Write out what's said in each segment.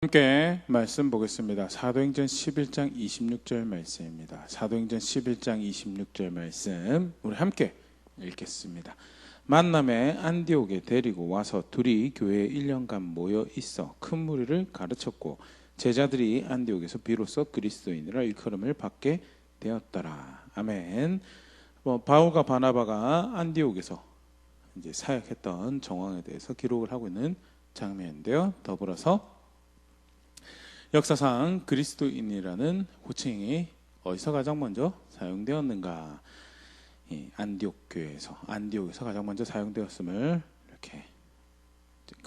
함께 말씀 보겠습니다. 사도행전 11장 26절 말씀입니다. 사도행전 11장 26절 말씀 우리 함께 읽겠습니다. 만남에 안디옥에 데리고 와서 둘이 교회에 1년간 모여 있어 큰 무리를 가르쳤고 제자들이 안디옥에서 비로소 그리스도인이라 일컬음을 받게 되었더라. 아멘. 바울과 바나바가 안디옥에서 이제 사역했던 정황에 대해서 기록을 하고 있는 장면인데요. 더불어서 역사상 그리스도인이라는 호칭이 어디서 가장 먼저 사용되었는가? 안디옥 교회에서, 안디옥에서 가장 먼저 사용되었음을 이렇게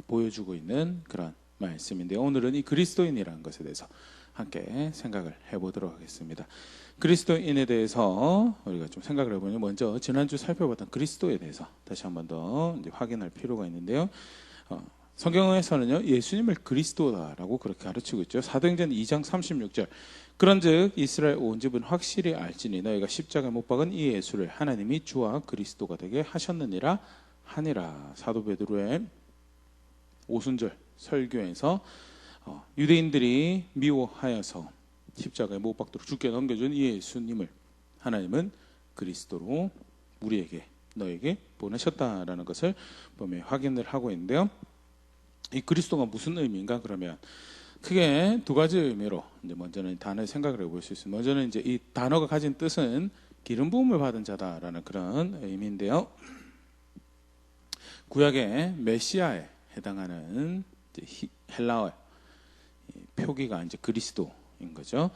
보여주고 있는 그런 말씀인데요. 오늘은 이 그리스도인이라는 것에 대해서 함께 생각을 해보도록 하겠습니다. 그리스도인에 대해서 우리가 좀 생각을 해보면 먼저 지난주 살펴봤던 그리스도에 대해서 다시 한 번 더 확인할 필요가 있는데요. 성경에서는요, 예수님을 그리스도다라고 그렇게 가르치고 있죠. 사도행전 2장 36절. 그런즉 이스라엘 온 집은 확실히 알지니 너희가 십자가에 못 박은 이 예수를 하나님이 주와 그리스도가 되게 하셨느니라 하니라. 사도 베드로의 오순절 설교에서 유대인들이 미워하여서 십자가에 못 박도록 죽게 넘겨준 이 예수님을 하나님은 그리스도로 우리에게 너에게 보내셨다라는 것을 보면 확인을 하고 있는데요. 이 그리스도가 무슨 의미인가? 그러면 크게 두 가지 의미로 이제 먼저는 단어의 생각을 해볼 수 있습니다. 먼저는 이제 이 단어가 가진 뜻은 기름 부음을 받은 자다라는 그런 의미인데요. 구약의 메시아에 해당하는 이제 헬라어 표기가 이제 그리스도인 거죠.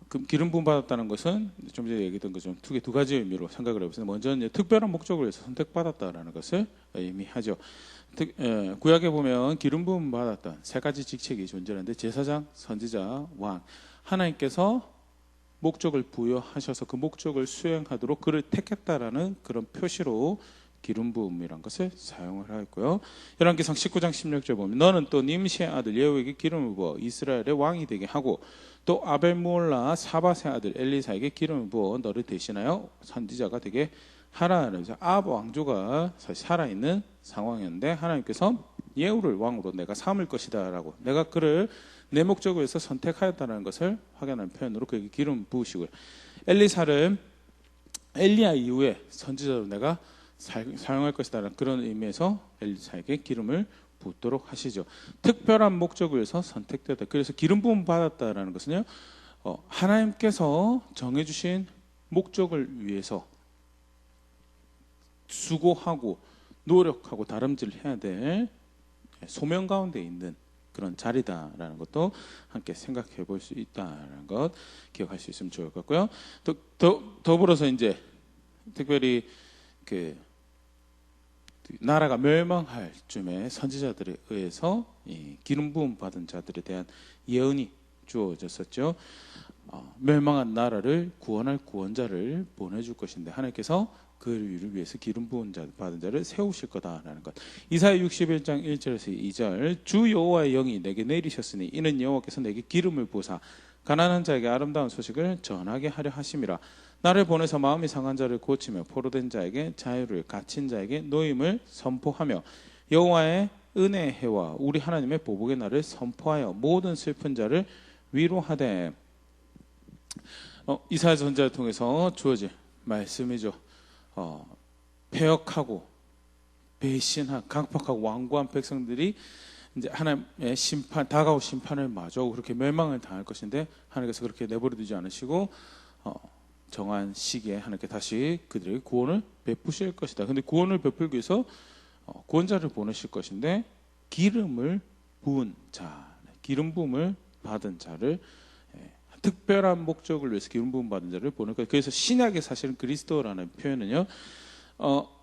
그 기름 부음 받았다는 것은 좀 전에 얘기했던 것처럼 두 가지 의미로 생각을 해보세요. 먼저는 이제 특별한 목적을 위해서 선택받았다라는 것을 의미하죠. 구약에 보면 기름 부음 받았던 세 가지 직책이 존재하는데 제사장, 선지자, 왕. 하나님께서 목적을 부여하셔서 그 목적을 수행하도록 그를 택했다라는 그런 표시로 기름 부음이라는 것을 사용을 하였고요. 열왕기상 19장 16절 보면 너는 또 님시의 아들 예후에게 기름을 부어 이스라엘의 왕이 되게 하고 또 아벨므올라 사밧의 아들 엘리사에게 기름을 부어 너를 대신하여 선지자가 되게 하라는 아합 왕조가 사실 살아있는 상황이었는데 하나님께서 예후를 왕으로 내가 삼을 것이다 라고 내가 그를 내 목적을 위해서 선택하였다는 것을 확인하는 표현으로 그에게 기름 부으시고요. 엘리사를 엘리야 이후에 선지자로 내가 사용할 것이다 라는 그런 의미에서 엘리사에게 기름을 붓도록 하시죠. 특별한 목적을 위해서 선택되었다. 그래서 기름 부음 받았다라는 것은요, 하나님께서 정해주신 목적을 위해서 수고하고 노력하고 다름질을 해야 될 소명 가운데 있는 그런 자리다라는 것도 함께 생각해 볼 수 있다는 것 기억할 수 있으면 좋을 것 같고요. 더불어서 이제 특별히 그 나라가 멸망할 쯤에 선지자들에 의해서 이 기름 부음 받은 자들에 대한 예언이 주어졌었죠. 멸망한 나라를 구원할 구원자를 보내줄 것인데 하나님께서 그를 위해서 기름 부음 받은 자를 세우실 거다라는 것. 이사야 61장 1절에서 2절 주 여호와의 영이 내게 내리셨으니 이는 여호와께서 내게 기름을 부으사 가난한 자에게 아름다운 소식을 전하게 하려 하심이라. 나를 보내서 마음이 상한 자를 고치며 포로된 자에게 자유를 갇힌 자에게 노임을 선포하며 여호와의 은혜의 해와 우리 하나님의 보복의 날을 선포하여 모든 슬픈 자를 위로하되. 이사야 선지자를 통해서 주어진 말씀이죠. 패역하고 배신한 강팍하고 완고한 백성들이 이제 하나님의 심판, 다가올 심판을 마주하고 그렇게 멸망을 당할 것인데 하나님께서 그렇게 내버려두지 않으시고 정한 시기에 하나님께 다시 그들에게 구원을 베푸실 것이다. 근데 구원을 베풀기 위해서 구원자를 보내실 것인데 기름을 부은 자, 기름 부음을 받은 자를 특별한 목적을 위해서 기름 부음 받은 자를 보낼 거예요. 그래서 신약의 사실은 그리스도라는 표현은요,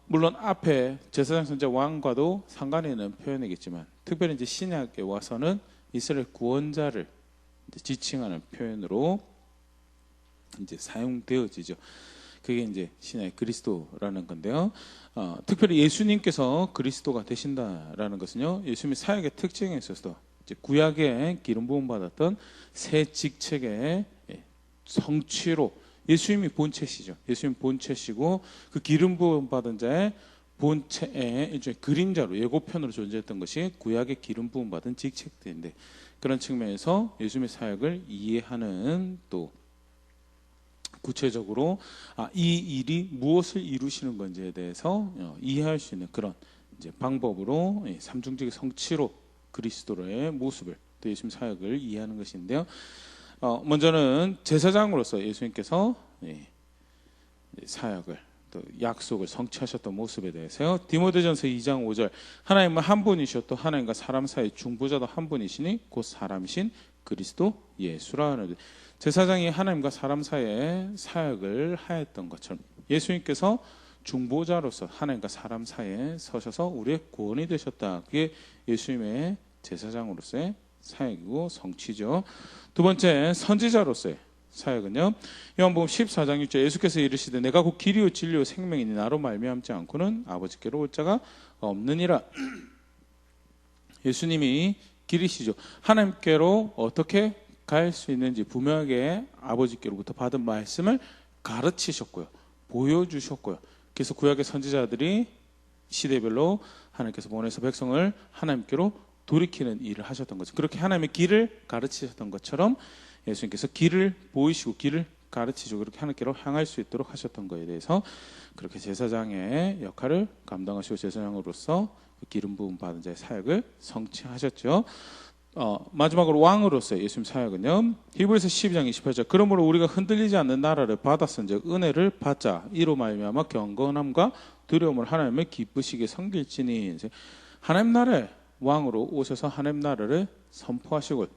물론 앞에 제사장, 선지자, 왕과도 상관이 있는 표현이겠지만 특별히 이제 신약에 와서는 이스라엘 구원자를 이제 지칭하는 표현으로 이제 사용되어지죠. 그게 이제 신약의 그리스도라는 건데요. 특별히 예수님께서 그리스도가 되신다라는 것은요, 예수님의 사역의 특징에 있어서 이제 구약에 기름 부음 받았던 새 직책의 성취로 예수님이 본체시죠. 예수님 본체시고 그 기름 부음 받은 자의 본체의 일종의 그림자로 예고편으로 존재했던 것이 구약의 기름 부음 받은 직책들인데, 그런 측면에서 예수님의 사역을 이해하는, 또 구체적으로 이 일이 무엇을 이루시는 건지에 대해서 이해할 수 있는 그런 이제 방법으로 삼중직의 성취로 그리스도의 모습을, 또 예수님 사역을 이해하는 것인데요. 먼저는 제사장으로서 예수님께서 사역을, 또 약속을 성취하셨던 모습에 대해서요. 디모데전서 2장 5절, 하나님은 한 분이시오 또 하나님과 사람 사이 중보자도 한 분이시니 곧 사람이신 그리스도 예수라 하는데, 제사장이 하나님과 사람 사이에 사역을 하였던 것처럼 예수님께서 중보자로서 하나님과 사람 사이에 서셔서 우리의 구원이 되셨다. 그게 예수님의 제사장으로서의 사역이고 성취죠. 두 번째, 선지자로서의 사역은요, 요한복음 14장 6절, 예수께서 이르시되 내가 곧 길이요 진리요 생명이니 나로 말미암지 않고는 아버지께로 올 자가 없느니라. 예수님이 길이시죠. 하나님께로 어떻게 갈 수 있는지 분명하게 아버지께로부터 받은 말씀을 가르치셨고요, 보여주셨고요. 그래서 구약의 선지자들이 시대별로 하나님께서 보내서 백성을 하나님께로 돌이키는 일을 하셨던 거죠. 그렇게 하나님의 길을 가르치셨던 것처럼 예수님께서 길을 보이시고 길을 가르치시고 그렇게 하나님께로 향할 수 있도록 하셨던 것에 대해서 그렇게 제사장의 역할을 감당하시고 제사장으로서 그 기름 부음 받은 자의 사역을 성취하셨죠. 마지막으로 왕으로서의 예수님 사역은요, 히브리서 12장 28절, 그러므로 우리가 흔들리지 않는 나라를 받았은즉 은혜를 받자. 이로 말미암아 경건함과 두려움을 하나님을 기쁘시게 섬길지니. 하나님 나라의 왕으로 오셔서 하나님 나라를 선포하시고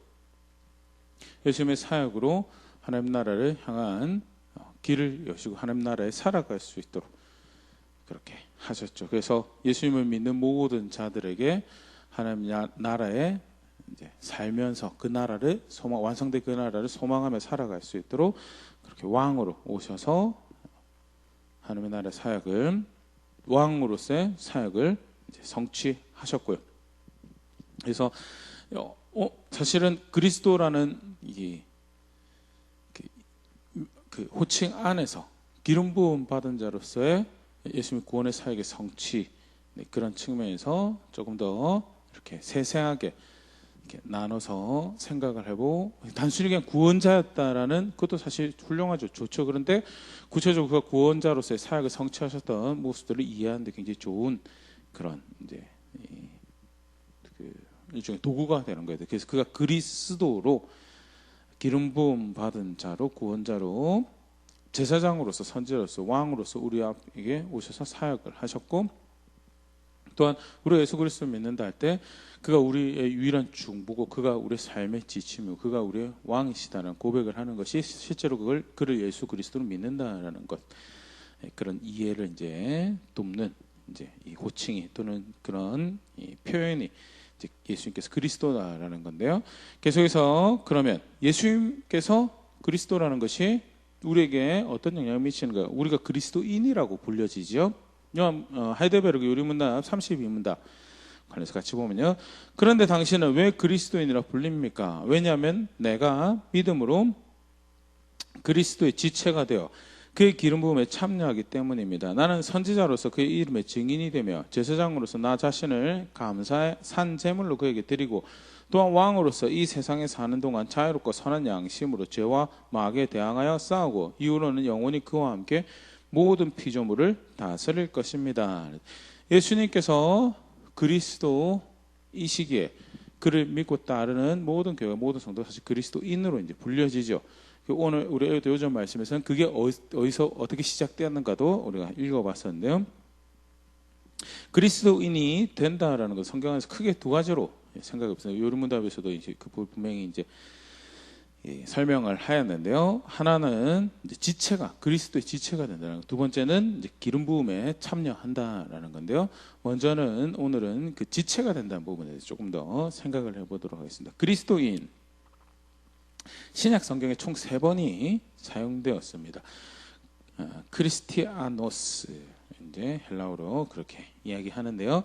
예수님의 사역으로 하나님 나라를 향한 길을 여시고 하나님 나라에 살아갈 수 있도록 그렇게 하셨죠. 그래서 예수님을 믿는 모든 자들에게 하나님 나라에 이제 살면서 그 나라를 완성된 그 나라를 소망하며 살아갈 수 있도록 그렇게 왕으로 오셔서 하나님의 나라의 사역을, 왕으로서의 사역을 이제 성취하셨고요. 그래서 사실은 그리스도라는 그 호칭 안에서 기름 부음 받은 자로서의 예수님의 구원의 사역의 성취, 그런 측면에서 조금 더 이렇게 세세하게 이렇게 나눠서 생각을 해보고, 단순히 그냥 구원자였다라는 것도 사실 훌륭하죠, 좋죠. 그런데 구체적으로 그가 구원자로서의 사역을 성취하셨던 모습들을 이해하는 데 굉장히 좋은 그런 이제 그 일종의 도구가 되는 거예요. 그래서 그가 그리스도로 기름 부음 받은 자로, 구원자로, 제사장으로서, 선지자로서, 왕으로서 우리에게 오셔서 사역을 하셨고, 또한 우리 예수 그리스도를 믿는다 할 때 그가 우리의 유일한 중보고 그가 우리의 삶의 지침이고 그가 우리의 왕이시다는 고백을 하는 것이 실제로 그를 예수 그리스도로 믿는다라는 것, 그런 이해를 이제 돕는 이제 이 호칭이 또는 그런 이 표현이 이제 예수님께서 그리스도다라는 건데요. 계속해서 그러면 예수님께서 그리스도라는 것이 우리에게 어떤 영향을 미치는가? 우리가 그리스도인이라고 불려지죠. 하이델베르그 요리문답 32문답 관해서 같이 보면요. 그런데 당신은 왜 그리스도인이라 불립니까? 왜냐하면 내가 믿음으로 그리스도의 지체가 되어 그의 기름 부음에 참여하기 때문입니다. 나는 선지자로서 그의 이름의 증인이 되며 제사장으로서 나 자신을 감사의 산 제물로 그에게 드리고 또한 왕으로서 이 세상에 사는 동안 자유롭고 선한 양심으로 죄와 마귀에 대항하여 싸우고 이후로는 영원히 그와 함께 모든 피조물을 다스릴 것입니다. 예수님께서 그리스도이시기에 그를 믿고 따르는 모든 교회, 모든 성도가 사실 그리스도인으로 이제 불려지죠. 오늘 우리 요즘 말씀에서는 그게 어디서 어떻게 시작되었는가도 우리가 읽어봤었는데요. 그리스도인이 된다라는 것 성경에서 크게 두 가지로 생각해 보세요. 요르문답에서도 이제 그 분명히 이제 설명을 하였는데요. 하나는 이제 지체가 그리스도의 지체가 된다는 것. 두 번째는 이제 기름 부음에 참여한다라는 건데요. 먼저는 오늘은 그 지체가 된다는 부분에 대해서 조금 더 생각을 해보도록 하겠습니다. 그리스도인, 신약 성경에 총 3번이 사용되었습니다. 크리스티아노스, 이제 헬라어로 그렇게 이야기하는데요.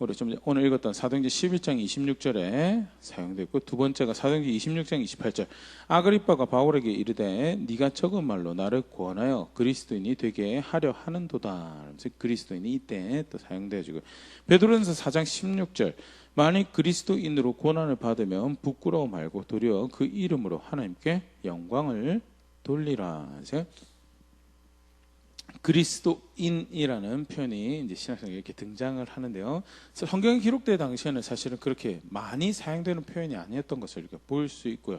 우리 좀 오늘 읽었던 사도행전 11장 26절에 사용됐고, 두 번째가 사도행전 26장 28절. 아그리빠가 바울에게 이르되 네가 적은 말로 나를 구원하여 그리스도인이 되게 하려 하는도다. 즉 그리스도인이 이때 또 사용되어지고, 베드로전서 4장 16절. 만일 그리스도인으로 고난을 받으면 부끄러워 말고 도리어 그 이름으로 하나님께 영광을 돌리라. 그리스도인이라는 표현이 이제 신학성에 이렇게 등장을 하는데요. 성경에 기록될 당시에는 사실은 그렇게 많이 사용되는 표현이 아니었던 것을 이렇게 볼 수 있고요.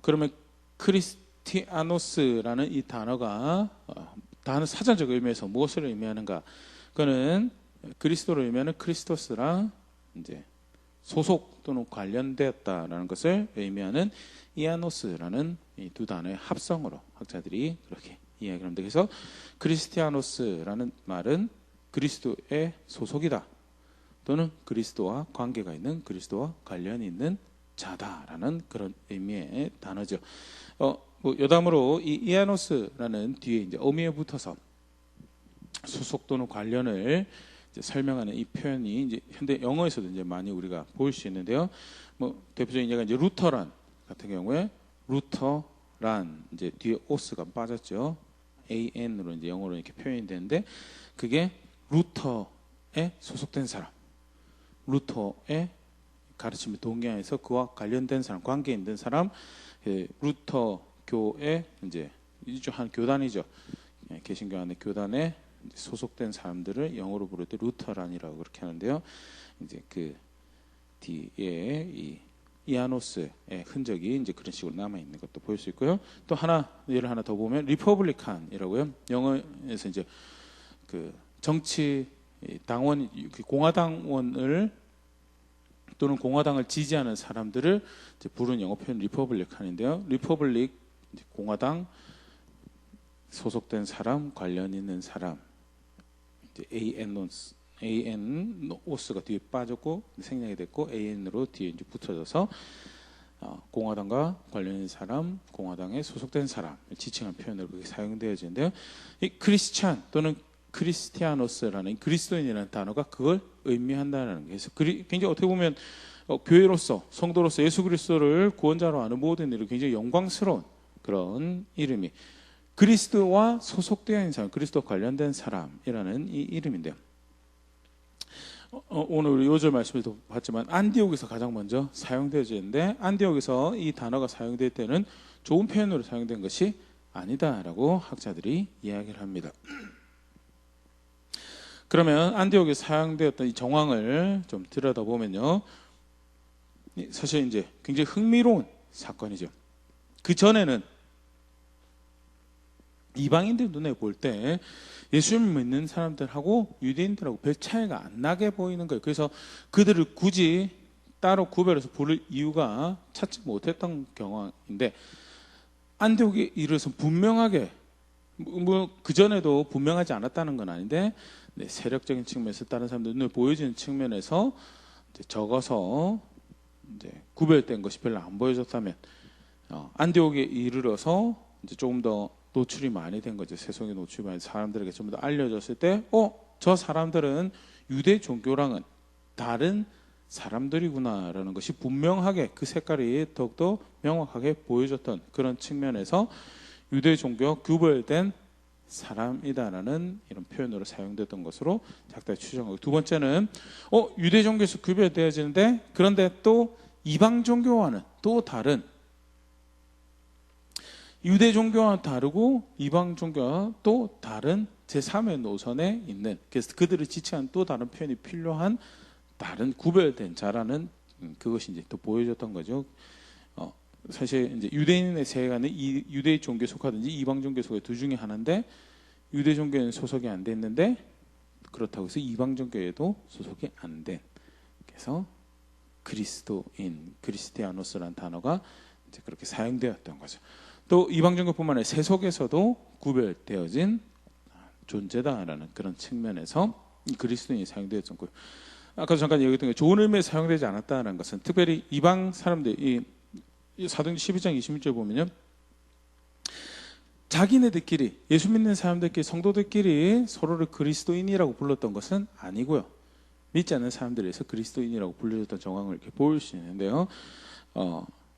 그러면 크리스티아노스라는 이 단어가 단어 사전적 의미에서 무엇을 의미하는가? 그거는 그리스도를 의미하는 크리스토스랑 이제 소속 또는 관련되었다라는 것을 의미하는 이아노스라는 이 두 단어의 합성으로 학자들이 그렇게 이야기를 합니다. 그래서 크리스티아노스라는 말은 그리스도의 소속이다, 또는 그리스도와 관계가 있는, 그리스도와 관련이 있는 자다라는 그런 의미의 단어죠. 여담으로 이 이아노스라는 뒤에 이제 어미에 붙어서 소속 또는 관련을 이제 설명하는 이 표현이 이제 현대 영어에서도 이제 많이 우리가 볼 수 있는데요. 대표적인 예가 이제 루터란 같은 경우에 루터란 이제 뒤에 오스가 빠졌죠. AN으로 이제 영어로 이렇게 표현이 되는데, 그게 루터에 소속된 사람, 루터의 가르침에 동의해서 그와 관련된 사람, 관계 있는 사람, 루터교의 이제 한 교단이죠. 개신교 안에 교단에 소속된 사람들을 영어로 부를 때 루터란이라고 그렇게 하는데요. 이제 그 뒤에 이 이아노스의 흔적이 이제 그런 식으로 남아 있는 것도 볼 수 있고요. 또 하나 예를 하나 더 보면 리퍼블리칸이라고요. 영어에서 이제 그 정치 당원, 공화당원을 또는 공화당을 지지하는 사람들을 이제 부르는 영어 표현 리퍼블리칸인데요. 리퍼블릭, 공화당 소속된 사람, 관련 있는 사람, 이제 ANO스가 뒤에 빠졌고 생략이 됐고 AN으로 뒤에 이제 붙어져서 공화당과 관련 있는 사람, 공화당에 소속된 사람을 지칭한 표현으로 그렇게 사용되어지는데요. 이 크리스찬 또는 크리스티아노스라는 그리스도인이라는 단어가 그걸 의미한다는 거예요. 그래서 굉장히 어떻게 보면 교회로서, 성도로서 예수 그리스도를 구원자로 아는 모든 일을 굉장히 영광스러운 그런 이름이, 그리스도와 소속되어 있는 사람, 그리스도 관련된 사람이라는 이 이름인데요. 오늘 우리 요절 말씀에도 봤지만 안디옥에서 가장 먼저 사용되어지는데, 안디옥에서 이 단어가 사용될 때는 좋은 표현으로 사용된 것이 아니다라고 학자들이 이야기를 합니다. 그러면 안디옥에 사용되었던 이 정황을 좀 들여다보면요, 사실 이제 굉장히 흥미로운 사건이죠. 그 전에는 이방인들 눈에 볼 때 예수님을 믿는 사람들하고 유대인들하고 별 차이가 안 나게 보이는 거예요. 그래서 그들을 굳이 따로 구별해서 부를 이유가 찾지 못했던 경황인데, 안디옥에 이르러서 분명하게, 그 전에도 분명하지 않았다는 건 아닌데, 세력적인 측면에서 다른 사람들 눈에 보여지는 측면에서 이제 적어서 이제 구별된 것이 별로 안 보여졌다면, 안디옥에 이르러서 이제 조금 더 노출이 많이 된 거죠. 세속에 노출이 많이, 사람들에게 좀 더 알려졌을 때, 저 사람들은 유대 종교랑은 다른 사람들이구나라는 것이 분명하게, 그 색깔이 더욱더 명확하게 보여졌던 그런 측면에서 유대 종교와 구별된 사람이다라는 이런 표현으로 사용됐던 것으로 작가의 추정하고, 두 번째는 유대 종교에서 구별되어지는데, 그런데 또 이방 종교와는 또 다른, 유대 종교와 다르고 이방 종교와 또 다른 제3의 노선에 있는, 그래서 그들을 지칭한 또 다른 표현이 필요한 다른 구별된 자라는 그것이 이제 또 보여줬던 거죠. 사실 이제 유대인의 세계관은 이 유대 종교에 속하든지 이방 종교에 속해 두 중에 하나인데, 유대 종교에는 소속이 안 됐는데, 그렇다고 해서 이방 종교에도 소속이 안 된, 그래서 그리스도인, 크리스티아노스라는 단어가 이제 그렇게 사용되었던 거죠. 또 이방 종교뿐만 아니라 세속에서도 구별되어진 존재다라는 그런 측면에서 그리스도인이 사용되었던 거예요. 아까도 잠깐 얘기했던 게 좋은 의미에 사용되지 않았다는 것은, 특별히 이방 사람들, 이 사도행전 12장 26절 보면요, 자기네들끼리, 예수 믿는 사람들끼리, 성도들끼리 서로를 그리스도인이라고 불렀던 것은 아니고요, 믿지 않는 사람들에서 그리스도인이라고 불려졌던 정황을 이렇게 볼 수 있는데요.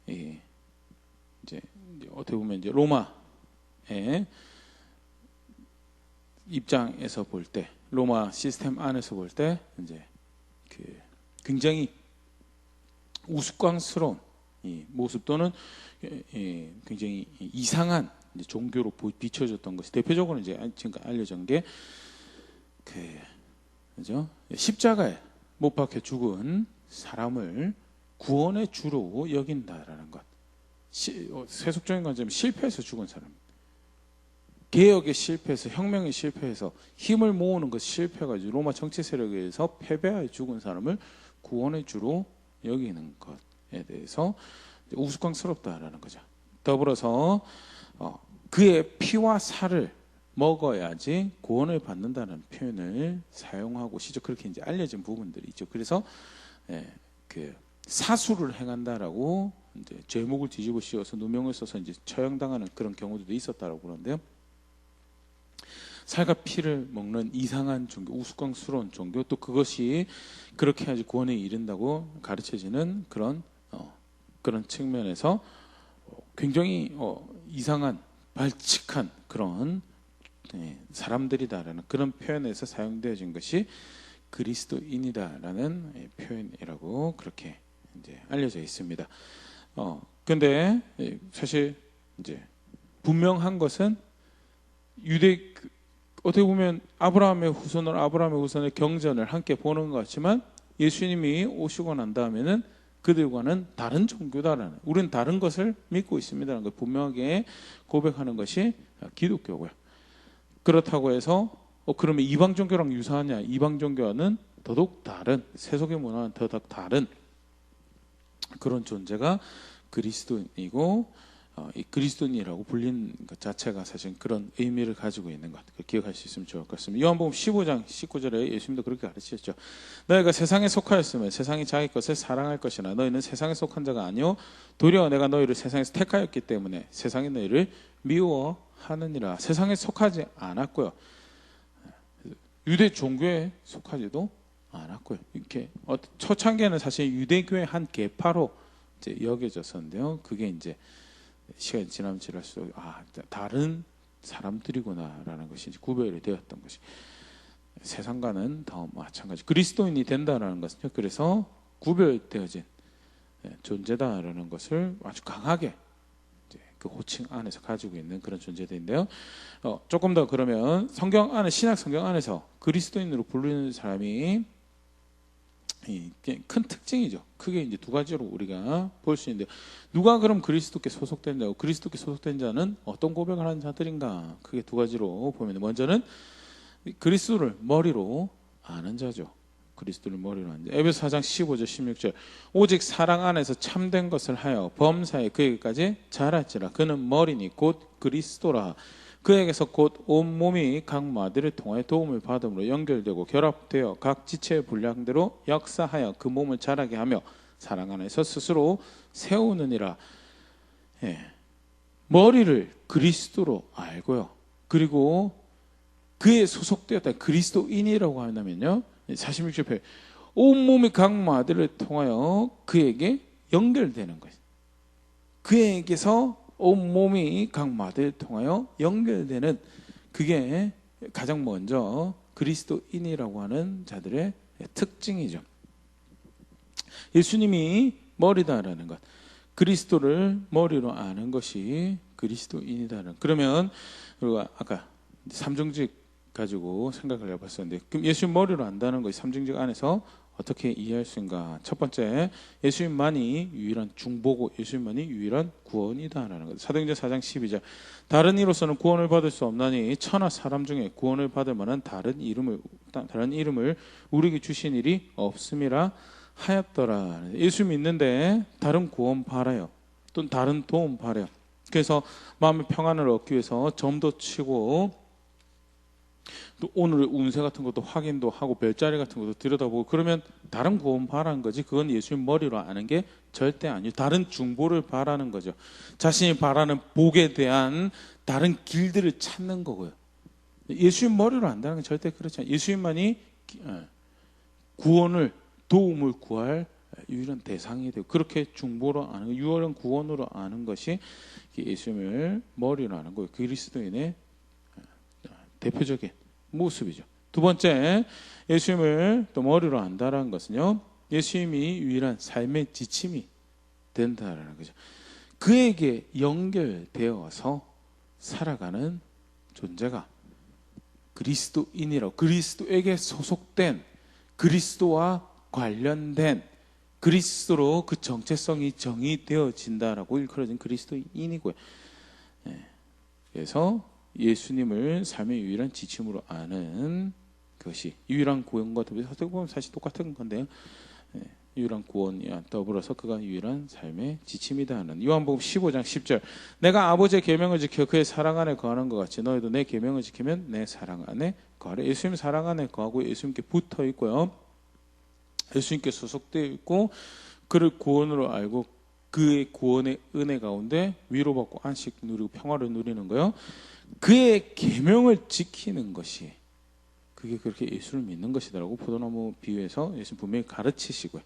이제 어떻게 보면 이제 로마의 입장에서 볼 때, 로마 시스템 안에서 볼 때 이제 굉장히 우스꽝스러운 이 모습 또는 굉장히 이상한 종교로 비춰졌던 것이 대표적으로 이제 지금 알려진 게 그죠? 십자가에 못 박혀 죽은 사람을 구원의 주로 여긴다라는 것. 세속적인 관점은 실패해서 죽은 사람. 개혁에 실패해서, 혁명에 실패해서 힘을 모으는 것 실패해가지고 로마 정치 세력에 의해서 패배하여 죽은 사람을 구원의 주로 여기는 것에 대해서 우스꽝스럽다라는 거죠. 더불어서 그의 피와 살을 먹어야지 구원을 받는다는 표현을 사용하고 시죠. 그렇게 이제 알려진 부분들이 있죠. 그래서 그 사수를 행한다라고 이제 제목을 뒤집어 씌워서 누명을 써서 이제 처형당하는 그런 경우도 있었다라고 그러는데요. 살과 피를 먹는 이상한 종교, 우스꽝스러운 종교, 또 그것이 그렇게 해야지 구원에 이른다고 가르쳐지는 그런 측면에서 굉장히 이상한 발칙한 그런 사람들이다라는 그런 표현에서 사용되어진 것이 그리스도인이다라는 표현이라고 그렇게 이제 알려져 있습니다. 근데 사실 이제 분명한 것은 어떻게 보면 아브라함의 후손의 경전을 함께 보는 것 같지만 예수님이 오시고 난 다음에는 그들과는 다른 종교다라는, 우리는 다른 것을 믿고 있습니다라는 걸 분명하게 고백하는 것이 기독교고요. 그렇다고 해서 그러면 이방 종교랑 유사하냐? 이방 종교와는 더더욱 다른, 세속의 문화와는 더더욱 다른 그런 존재가 그리스도인이고, 이 그리스도인이라고 불리는 것 자체가 사실 그런 의미를 가지고 있는 것, 기억할 수 있으면 좋을 것 같습니다. 요한복음 15장 19절에 예수님도 그렇게 가르치셨죠. 너희가 세상에 속하였으면 세상이 자기 것을 사랑할 것이나 너희는 세상에 속한 자가 아니요 도리어 내가 너희를 세상에서 택하였기 때문에 세상이 너희를 미워하느니라. 세상에 속하지 않았고요. 유대 종교에 속하지도 않았고요. 이렇게 초창기에는 사실 유대교의 한 계파로 이제 여겨졌었는데요. 그게 이제 시간이 지나면 지날수록 다른 사람들이구나라는 것이 이제 구별이 되었던 것이, 세상과는 더 마찬가지. 그리스도인이 된다라는 것은요, 그래서 구별되어진 존재다라는 것을 아주 강하게 이제 그 호칭 안에서 가지고 있는 그런 존재들인데요. 조금 더 그러면 성경 안에, 신약 성경 안에서 그리스도인으로 부르는 사람이 큰 특징이죠. 크게 이제 두 가지로 우리가 볼 수 있는데, 누가 그럼 그리스도께 소속된 자고 그리스도께 소속된 자는 어떤 고백을 하는 자들인가? 크게 두 가지로 보면, 먼저는 그리스도를 머리로 아는 자죠. 그리스도를 머리로 아는 자. 에베소 4장 15절 16절 오직 사랑 안에서 참된 것을 하여 범사에 그에게까지 자랄지라. 그는 머리니 곧 그리스도라. 그에게서 곧 온몸이 각 마디를 통하여 도움을 받음으로 연결되고 결합되어 각 지체의 분량대로 역사하여 그 몸을 자라게 하며 사랑 안에서 스스로 세우느니라. 머리를 그리스도로 알고요. 그리고 그에 소속되었다 그리스도인이라고 한다면요, 46절 온몸이 각 마디를 통하여 그에게 연결되는 것이죠. 그에게서 온몸이 각 마디를 통하여 연결되는, 그게 가장 먼저 그리스도인이라고 하는 자들의 특징이죠. 예수님이 머리다라는 것, 그리스도를 머리로 아는 것이 그리스도인이다라는. 그러면 우리가 아까 삼중직 가지고 생각을 해봤었는데, 그럼 예수님 머리로 안다는 것이 삼중직 안에서 어떻게 이해할 수 있는가? 첫 번째, 예수님만이 유일한 중보고 예수님만이 유일한 구원이다라는 것. 사도행전 4장 12절 다른 이로서는 구원을 받을 수 없나니 천하 사람 중에 구원을 받을 만한 다른 이름을 우리에게 주신 일이 없음이라 하였더라. 예수 믿는데 다른 구원 바라요. 또는 다른 도움 바라요. 그래서 마음의 평안을 얻기 위해서 점도 치고 또 오늘 운세 같은 것도 확인도 하고 별자리 같은 것도 들여다보고 그러면 다른 구원 바라는 거지, 그건 예수님 머리로 아는 게 절대 아니에요. 다른 중보를 바라는 거죠. 자신이 바라는 복에 대한 다른 길들을 찾는 거고요. 예수님 머리로 안다는 건 절대 그렇지 않아요. 예수님만이 구원을 도움을 구할 유일한 대상이 되고 그렇게 중보로 아는 유일한 구원으로 아는 것이 예수님을 머리로 아는 거예요. 그리스도인의 대표적인 모습이죠. 두 번째, 예수님을 또 머리로 안다라는 것은요, 예수님이 유일한 삶의 지침이 된다라는 거죠. 그에게 연결되어서 살아가는 존재가 그리스도인이라고, 그리스도에게 소속된, 그리스도와 관련된, 그리스도로 그 정체성이 정의되어진다라고 일컬어진 그리스도인이고요. 그래서 예수님을 삶의 유일한 지침으로 아는 것이 유일한 구원과 어떻게 보면 사실 똑같은 건데요. 유일한 구원이와 더불어서 그가 유일한 삶의 지침이다 하는 요한복음 15장 10절, 내가 아버지의 계명을 지켜 그의 사랑 안에 거하는 것 같이 너희도 내 계명을 지키면 내 사랑 안에 거하라. 예수님 사랑 안에 거하고 예수님께 붙어 있고요, 예수님께 소속되어 있고 그를 구원으로 알고 그의 구원의 은혜 가운데 위로받고 안식 누리고 평화를 누리는 거요, 그의 계명을 지키는 것이 그게 그렇게 예수를 믿는 것이다라고 포도나무 비유에서 예수님 분명히 가르치시고요.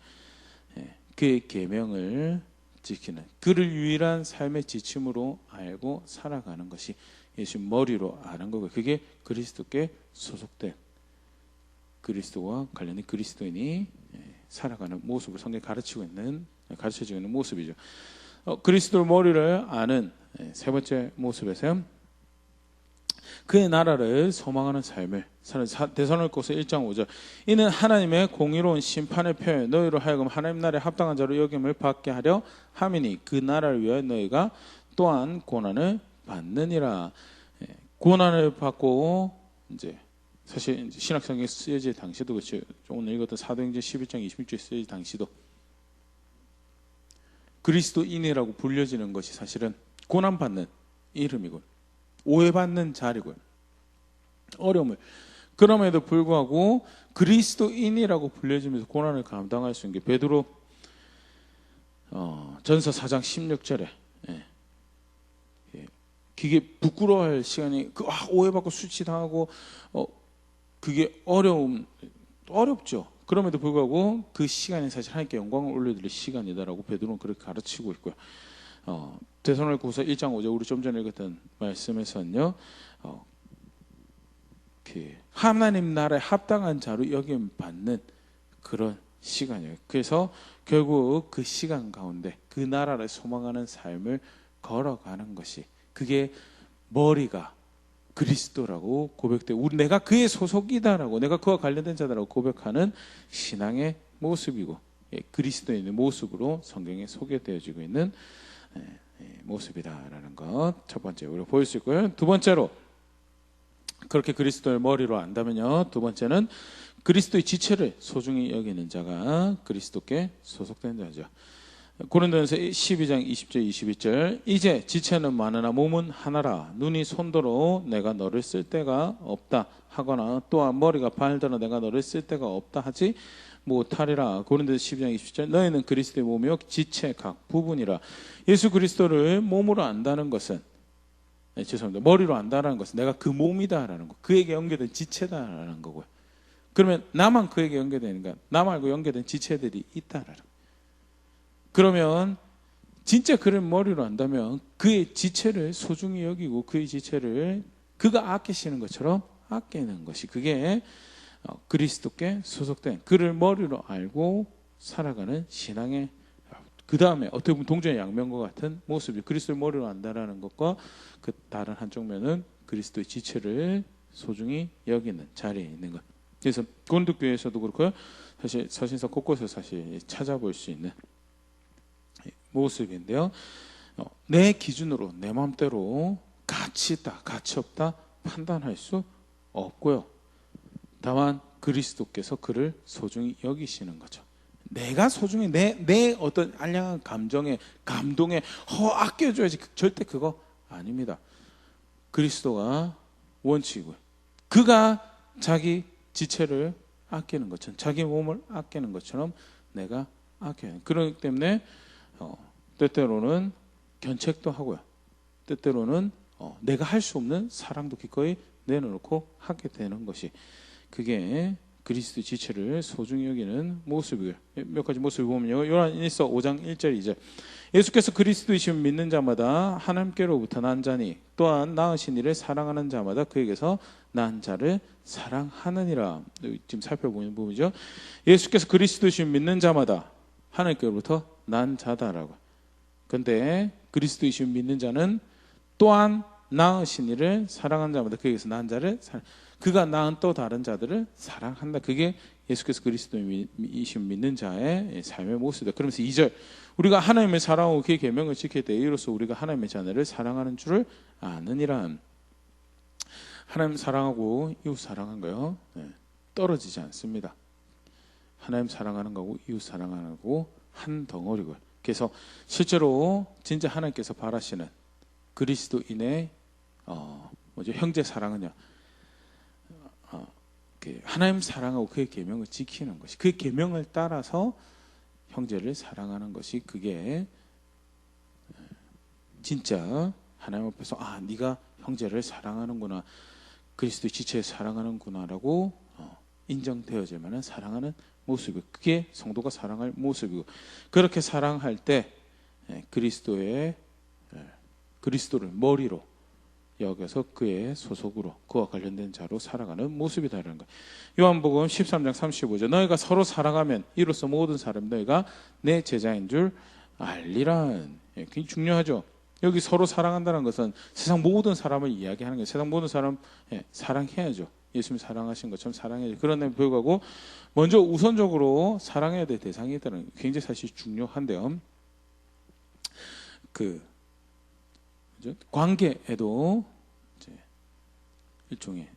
그의 계명을 지키는, 그를 유일한 삶의 지침으로 알고 살아가는 것이 예수님 머리로 아는 거고요. 그게 그리스도께 소속된, 그리스도와 관련된 그리스도인이 살아가는 모습을 성경이 가르쳐주고 있는 모습이죠. 그리스도의 머리를 아는 세 번째 모습에서요, 그의 나라를 소망하는 삶을 사는 데살로니가서 1장 5절, 이는 하나님의 공의로운 심판의 표현 너희로 하여금 하나님 나라에 합당한 자로 여김을 받게 하려 함이니 그 나라를 위하여 너희가 또한 고난을 받느니라. 고난을 받고 이제 사실 신약성경에 쓰여질 당시도 그렇죠. 오늘 읽었던 사도행전 11장 26절에 쓰여질 당시도 그리스도인이라고 불려지는 것이 사실은 고난받는 이름이고 오해받는 자리고요, 어려움을, 그럼에도 불구하고 그리스도인이라고 불려지면서 고난을 감당할 수 있는 게 베드로 전서 4장 16절에 그게 부끄러워할 시간이 오해받고 수치당하고 그게 어렵죠. 그럼에도 불구하고 그 시간이 사실 하나님께 영광을 올려드릴 시간이다라고 베드로는 그렇게 가르치고 있고요. 데살로니가서 1장 5절 우리 좀 전에 읽었던 말씀에서는요, 하나님 나라에 합당한 자로 여김 받는 그런 시간이에요. 그래서 결국 그 시간 가운데 그 나라를 소망하는 삶을 걸어가는 것이, 그게 머리가 그리스도라고 고백되고 내가 그의 소속이다라고, 내가 그와 관련된 자다라고 고백하는 신앙의 모습이고 그리스도인의 모습으로 성경에 소개되어지고 있는 모습이다라는 것, 첫 번째 우리가 보일 수 있고요. 두 번째로, 그렇게 그리스도를 머리로 안다면요, 두 번째는 그리스도의 지체를 소중히 여기는 자가 그리스도께 소속된 자죠. 고린도전서 12장 20절 21절, 이제 지체는 많으나 몸은 하나라. 눈이 손도로 내가 너를 쓸 데가 없다 하거나 또한 머리가 발더러 내가 너를 쓸 데가 없다 하지 못하리라. 고린도전서 12장 20절, 너희는 그리스도의 몸이요 지체 각 부분이라. 예수 그리스도를 몸으로 안다는 것은, 죄송합니다, 머리로 안다는 것은 내가 그 몸이다라는 거, 그에게 연결된 지체다라는 거고요. 그러면 나만 그에게 연결되는가? 나 말고 연결된 지체들이 있다라는 거. 그러면 진짜 그를 머리로 안다면 그의 지체를 소중히 여기고 그의 지체를 그가 아끼시는 것처럼 아끼는 것이, 그게 그리스도께 소속된, 그를 머리로 알고 살아가는 신앙의, 그 다음에 어떻게 보면 동전의 양면과 같은 모습이 그리스도를 머리로 안다라는 것과 그 다른 한쪽 면은 그리스도의 지체를 소중히 여기는 자리에 있는 것. 그래서 고린도교회에서도 그렇고요, 사실 서신서 곳곳에 사실 찾아볼 수 있는 모습인데요, 내 기준으로 내 마음대로 가치 있다 가치 없다 판단할 수 없고요, 다만 그리스도께서 그를 소중히 여기시는 거죠. 내가 소중히 내 어떤 알량한 감정에 감동에 아껴줘야지, 절대 그거 아닙니다. 그리스도가 원칙이고요, 그가 자기 지체를 아끼는 것처럼, 자기 몸을 아끼는 것처럼 내가 아껴요. 그렇기 때문에 때때로는 견책도 하고요, 때때로는 내가 할 수 없는 사랑도 기꺼이 내놓고 하게 되는 것이, 그게 그리스도 지체를 소중히 여기는 모습이에요. 몇 가지 모습을 보면요. 요한일서 5장 1절 2절. 예수께서 그리스도이심을 믿는 자마다 하나님께로부터 난 자니 또한 낳으신 이를 사랑하는 자마다 그에게서 난 자를 사랑하느니라. 지금 살펴보는 부분이죠. 예수께서 그리스도이심을 믿는 자마다 하나님께로부터 난 자다라고. 그런데 그리스도이심을 믿는 자는 또한 낳으신 이를 사랑하는 자마다 그에게서 난 자를 그가 낳은 또 다른 자들을 사랑한다. 그게 예수께서 그리스도이심을 믿는 자의 삶의 모습이다. 그러면서 2절 우리가 하나님을 사랑하고 그의 계명을 지킬 때 이로써 우리가 하나님의 자녀를 사랑하는 줄을 아느니라. 하나님 사랑하고 이웃 사랑한 거요. 떨어지지 않습니다. 하나님 사랑하는 거고 이웃 사랑하는 거고 한 덩어리고요. 그래서 실제로 진짜 하나님께서 바라시는 그리스도인의 형제 사랑은요. 하나님 사랑하고 그의 계명을 지키는 것이, 그 계명을 따라서 형제를 사랑하는 것이, 그게 진짜 하나님 앞에서 네가 형제를 사랑하는구나, 그리스도 지체에 사랑하는구나라고 인정되어질 만한 사랑하는 모습이고, 그게 성도가 사랑할 모습이고, 그렇게 사랑할 때 그리스도를 머리로 여겨서 그의 소속으로 그와 관련된 자로 살아가는 모습이다라는 것. 요한복음 13장 35절 너희가 서로 사랑하면 이로써 모든 사람 너희가 내 제자인 줄 알리라. 굉장히 중요하죠. 여기 서로 사랑한다는 것은 세상 모든 사람을 이야기하는 거예요. 세상 모든 사람 사랑해야죠. 예수님 사랑하신 것처럼 사랑해야죠. 그런데 불구하고 먼저 우선적으로 사랑해야 될 대상이 있다는 게 굉장히 사실 중요한데요. 관계에도 이제 일종의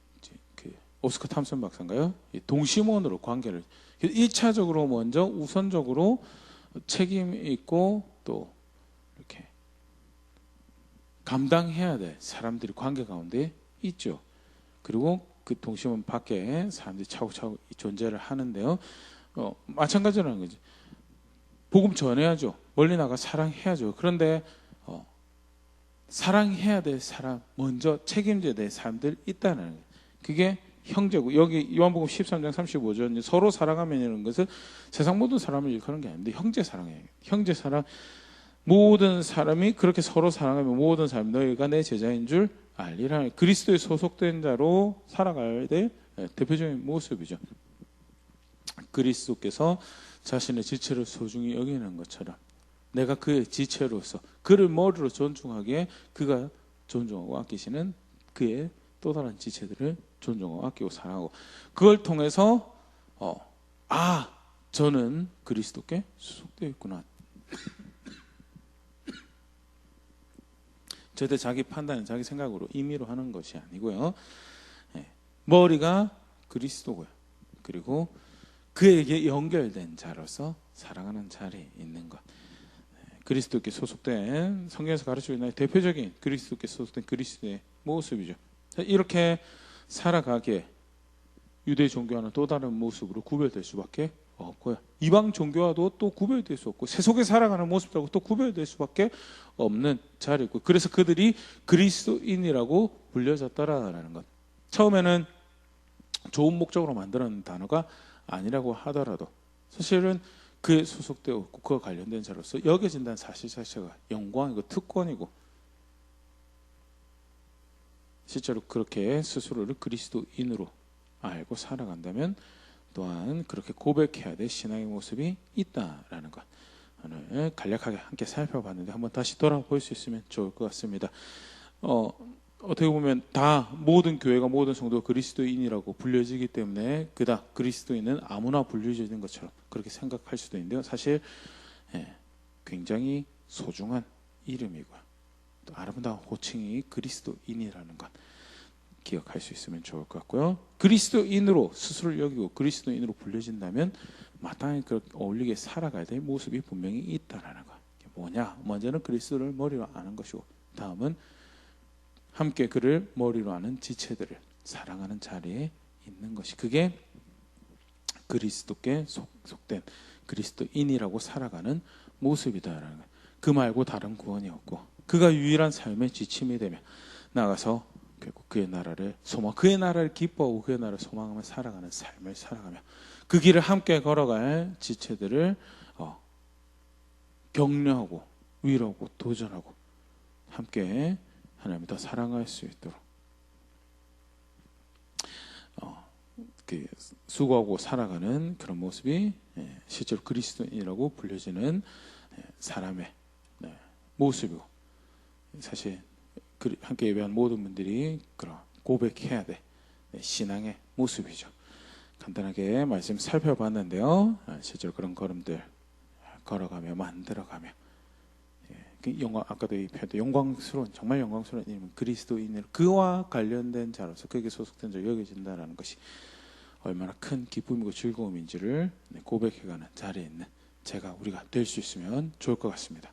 오스카 탐슨 박사인가요? 동심원으로 관계를 1차적으로 먼저 우선적으로 책임이 있고 또 이렇게 감당해야 될 사람들이 관계 가운데 있죠. 그리고 그 동심원 밖에 사람들이 차곡차곡 존재를 하는데요. 마찬가지라는 거지. 복음 전해야죠. 멀리 나가 사랑해야죠. 그런데 사랑해야 될 사람, 먼저 책임져야 될 사람들 있다는 거예요. 그게 형제고, 여기 요한복음 13장 35절 서로 사랑하면 이런 것은 세상 모든 사람을 일컫는 게 아닌데 형제 사랑이에요. 형제 사랑, 모든 사람이 그렇게 서로 사랑하면 모든 사람 너희가 내 제자인 줄 알리라. 그리스도에 소속된 자로 살아가야 될 대표적인 모습이죠. 그리스도께서 자신의 지체를 소중히 여기는 것처럼 내가 그의 지체로서 그를 머리로 존중하기에 그가 존중하고 아끼시는 그의 또 다른 지체들을 존중하고 아끼고 사랑하고, 그걸 통해서 저는 그리스도께 소속되어 있구나. 절대 자기 판단, 자기 생각으로 임의로 하는 것이 아니고요. 머리가 그리스도고요. 그리고 그에게 연결된 자로서 사랑하는 자리에 있는 것. 그리스도께 소속된, 성경에서 가르치고 있는 대표적인 그리스도께 소속된 그리스도의 모습이죠. 이렇게 살아가기에 유대 종교와는 또 다른 모습으로 구별될 수밖에 없고요. 이방 종교와도 또 구별될 수 없고 세속에 살아가는 모습하고 또 구별될 수밖에 없는 자리고, 그래서 그들이 그리스도인이라고 불려졌다라는 것. 처음에는 좋은 목적으로 만드는 단어가 아니라고 하더라도 사실은 그에 소속되어 있고 그와 관련된 자로서 여겨진다는 사실 자체가 영광이고 특권이고, 실제로 그렇게 스스로를 그리스도인으로 알고 살아간다면 또한 그렇게 고백해야 될 신앙의 모습이 있다라는 것, 오늘 간략하게 함께 살펴봤는데 한번 다시 돌아볼 수 있으면 좋을 것 같습니다. 어떻게 보면 다 모든 교회가 모든 성도가 그리스도인이라고 불려지기 때문에 그닥 그리스도인은 아무나 불려지는 것처럼 그렇게 생각할 수도 있는데요. 사실 굉장히 소중한 이름이고요. 또 아름다운 호칭이 그리스도인이라는 것 기억할 수 있으면 좋을 것 같고요. 그리스도인으로 스스로를 여기고 그리스도인으로 불려진다면 마땅히 그렇게 어울리게 살아가야 될 모습이 분명히 있다라는 것. 뭐냐? 먼저는 그리스도를 머리로 아는 것이고, 다음은 함께 그를 머리로 아는 지체들을 사랑하는 자리에 있는 것이, 그게 그리스도께 속된 그리스도인이라고 살아가는 모습이다라는 거예요. 그 말고 다른 구원이 없고 그가 유일한 삶의 지침이 되며 나아가서 결국 그의 나라를 소망, 그의 나라를 기뻐하고 그의 나라를 소망하며 살아가는 삶을 살아가며 그 길을 함께 걸어갈 지체들을 격려하고 위로하고 도전하고 함께 하나님을 더 사랑할 수 있도록 수고하고 살아가는 그런 모습이 실제로 그리스도인이라고 불려지는 사람의 모습이고, 사실 함께 예배한 모든 분들이 그런 고백해야 될 신앙의 모습이죠. 간단하게 말씀 살펴봤는데요. 실제로 그런 걸음들 걸어가며 만들어가며 영광, 아까도 얘기했던 영광스러운, 정말 영광스러운 이름은 그리스도인을 그와 관련된 자로서 그에게 소속된 자로 여겨진다는 것이 얼마나 큰 기쁨이고 즐거움인지를 고백해가는 자리에 있는 우리가 될 수 있으면 좋을 것 같습니다.